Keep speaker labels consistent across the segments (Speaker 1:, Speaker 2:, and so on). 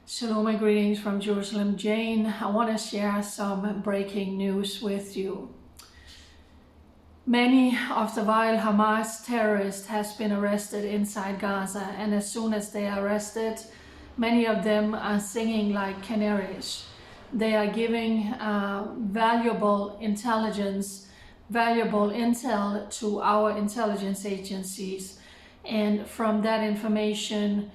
Speaker 1: Shalom and greetings from Jerusalem. Jane, I want to share some breaking news with you. Many of the vile Hamas terrorists has been arrested inside Gaza, and as soon as they are arrested, many of them are singing like canaries. They are giving valuable intelligence, valuable intel to our intelligence agencies, and from that information,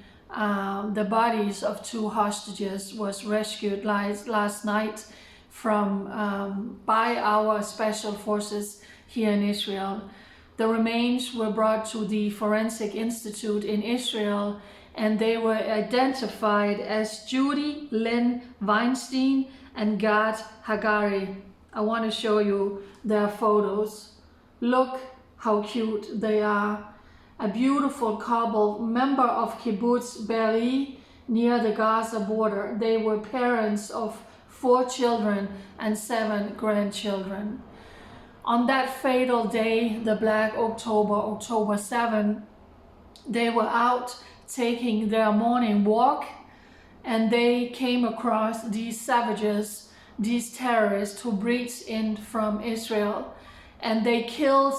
Speaker 1: the bodies of two hostages was rescued last night from by our special forces here in Israel. The remains were brought to the Forensic Institute in Israel, and they were identified as Judi, Lynn, Weinstein, and Haggai. I want to show you their photos. Look how cute they are. A beautiful couple, member of Kibbutz near the Gaza border. They were parents of 4 children and 7 grandchildren. On that fatal day, the Black October 7, they were out taking their morning walk, and they came across these savages, these terrorists who breached in from Israel, and they killed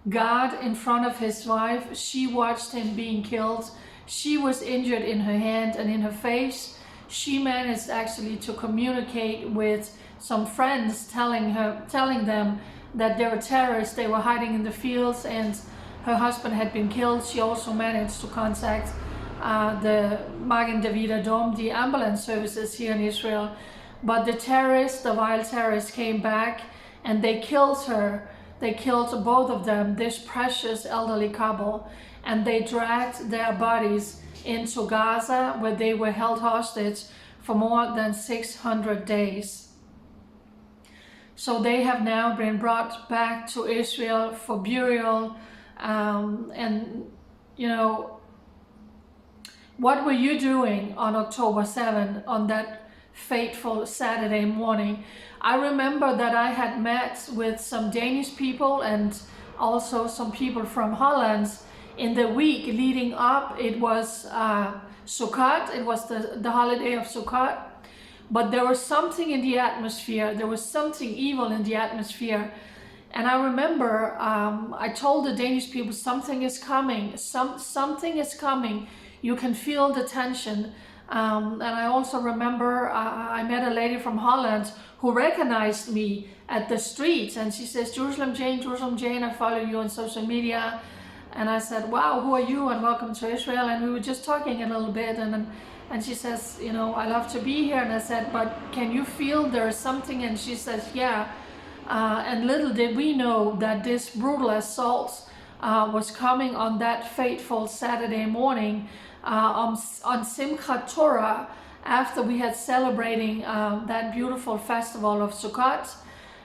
Speaker 1: God in front of his wife. She watched him being killed. She was injured in her hand and in her face. She managed actually to communicate with some friends, telling them that they were terrorists, they were hiding in the fields, and her husband had been killed. She also managed to contact the Magen David Adom, the ambulance services here in Israel. But the terrorists, the vile terrorists, came back and they killed her. They killed both of them, this precious elderly couple, and they dragged their bodies into Gaza, where they were held hostage for more than 600 days. So they have now been brought back to Israel for burial. And you know, what were you doing on October 7, on that fateful Saturday morning? I remember that I had met with some Danish people and also some people from Holland in the week leading up. It was Sukkot, it was the holiday of Sukkot, but there was something in the atmosphere, there was something evil in the atmosphere. And I remember I told the Danish people, something is coming, something is coming, you can feel the tension. And I also remember I met a lady from Holland who recognized me at the street, and she says, Jerusalem Jane, I follow you on social media. And I said, wow, who are you, and welcome to Israel. And we were just talking a little bit, and she says, you know, I love to be here. And I said, but can you feel there's something? And she says, yeah. And little did we know that this brutal assault was coming on that fateful Saturday morning on Simchat Torah, after we had celebrating that beautiful festival of Sukkot.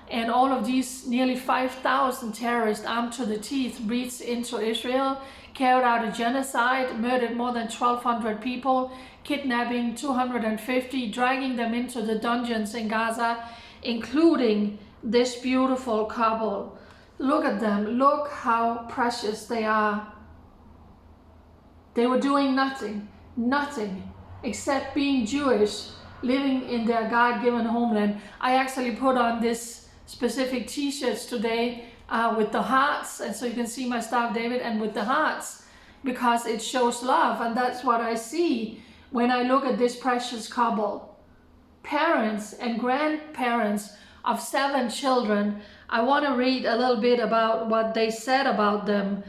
Speaker 1: And all of these nearly 5,000 terrorists armed to the teeth breached into Israel, carried out a genocide, murdered more than 1,200 people, kidnapping 250, dragging them into the dungeons in Gaza, including this beautiful couple. Look at them, look how precious they are. They were doing nothing except being Jewish, living in their God-given homeland. I actually put on this specific t-shirts today with the hearts, and so you can see my Staff David, and with the hearts, because it shows love. And that's what I see when I look at this precious couple. Parents and grandparents of 7 children. I want to read a little bit about what they said about them.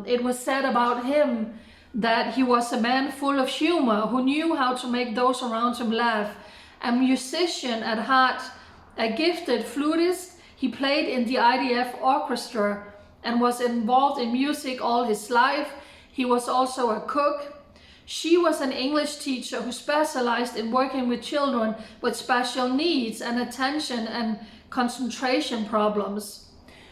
Speaker 1: It was said about him that he was a man full of humor, who knew how to make those around him laugh, a musician at heart, a gifted flutist. He played in the IDF orchestra and was involved in music all his life. He was also a cook. She was an English teacher who specialized in working with children with special needs and attention and concentration problems.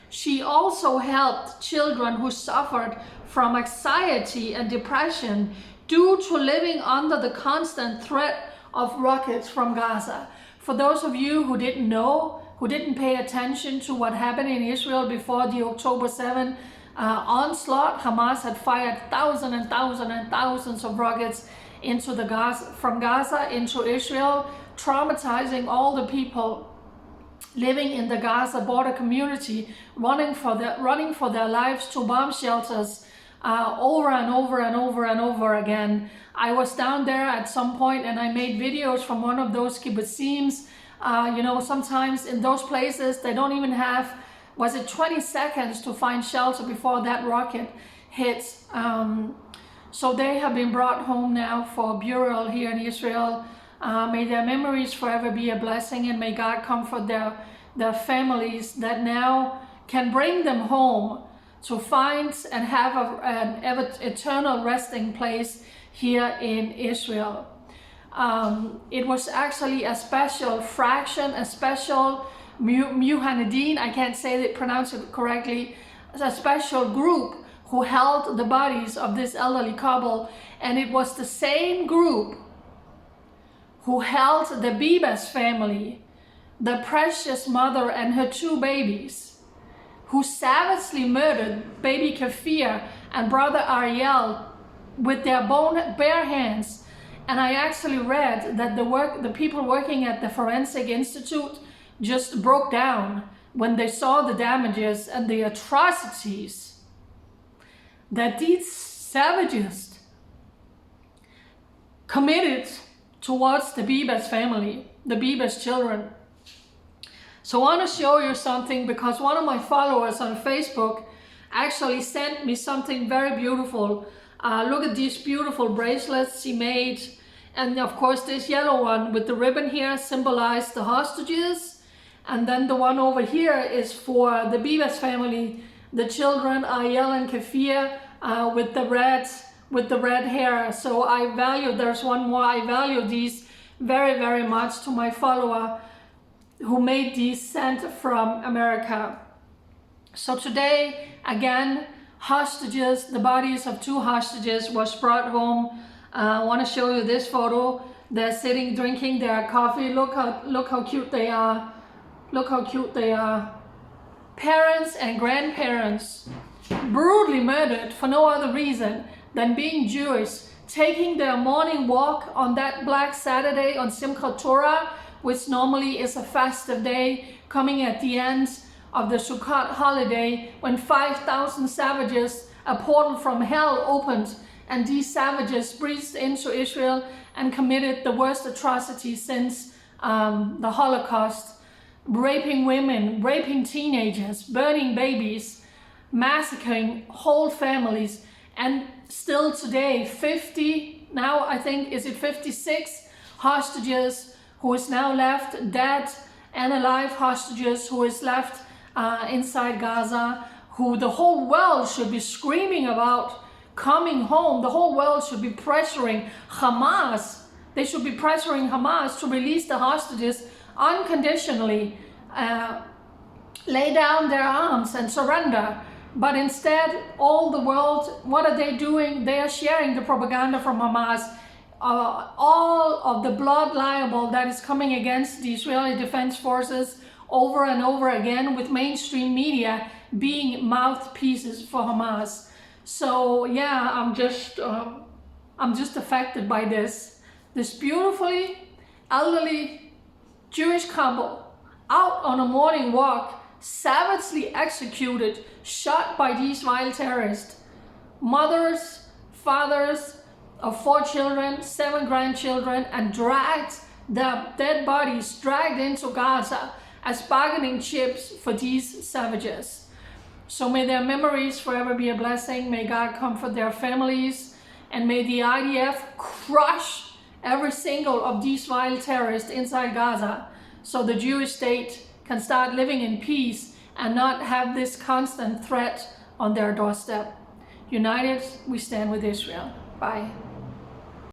Speaker 1: She also helped children who suffered from anxiety and depression due to living under the constant threat of rockets from Gaza. For those of you who didn't know, who didn't pay attention to what happened in Israel before the October 7 onslaught, Hamas had fired thousands and thousands and thousands of rockets into from Gaza into Israel, traumatizing all the people living in the Gaza border community, running for their lives to bomb shelters over and over and over and over again. I was down there at some point and I made videos from one of those kibbutzim. You know, sometimes in those places they don't even have, was it 20 seconds to find shelter before that rocket hits. So they have been brought home now for burial here in Israel. May their memories forever be a blessing, and may God comfort their families that now can bring them home to find and have an eternal resting place here in Israel. It was actually a special fraction, a special Muhanadin, I can't pronounce it correctly, a special group who held the bodies of this elderly couple, and it was the same group who held the Bibas family, the precious mother and her 2 babies, who savagely murdered baby Kafir and brother Ariel with their bare hands. And I actually read that the people working at the Forensic Institute just broke down when they saw the damages and the atrocities that these savages committed towards the Bibas family, the Bibas children. So I want to show you something, because one of my followers on Facebook actually sent me something very beautiful. Look at these beautiful bracelets she made. And of course this yellow one with the ribbon here symbolized the hostages. And then the one over here is for the Bibas family, the children, Ariel and Kafir, with the red hair. So I value, there's one more, I value these very, very much, to my follower who made these sent from America. So today, again, hostages, the bodies of 2 hostages was brought home. I want to show you this photo. They're sitting drinking their coffee. Look how cute they are. Look how cute they are. Parents and grandparents brutally murdered for no other reason than being Jewish, taking their morning walk on that Black Saturday on Simchat Torah, which normally is a festive day coming at the end of the Sukkot holiday, when 5,000 savages, a portal from hell opened, and these savages breached into Israel and committed the worst atrocities since the Holocaust, raping women, raping teenagers, burning babies, massacring whole families. And still today, 50, now I think, is it 56 hostages who is now left, dead and alive hostages who is left inside Gaza, who the whole world should be screaming about coming home. The whole world should be pressuring Hamas. They should be pressuring Hamas to release the hostages unconditionally, lay down their arms and surrender. But instead, all the world, what are they doing? They are sharing the propaganda from Hamas. All of the blood libel that is coming against the Israeli Defense Forces over and over again, with mainstream media being mouthpieces for Hamas. So yeah, I'm just affected by this beautifully elderly Jewish couple out on a morning walk, savagely executed, shot by these vile terrorists. Mothers, fathers of 4 children, 7 grandchildren, and dragged their dead bodies, dragged into Gaza as bargaining chips for these savages. So may their memories forever be a blessing. May God comfort their families, and may the IDF crush every single of these vile terrorists inside Gaza, so the Jewish state can start living in peace and not have this constant threat on their doorstep. United, we stand with Israel. Bye.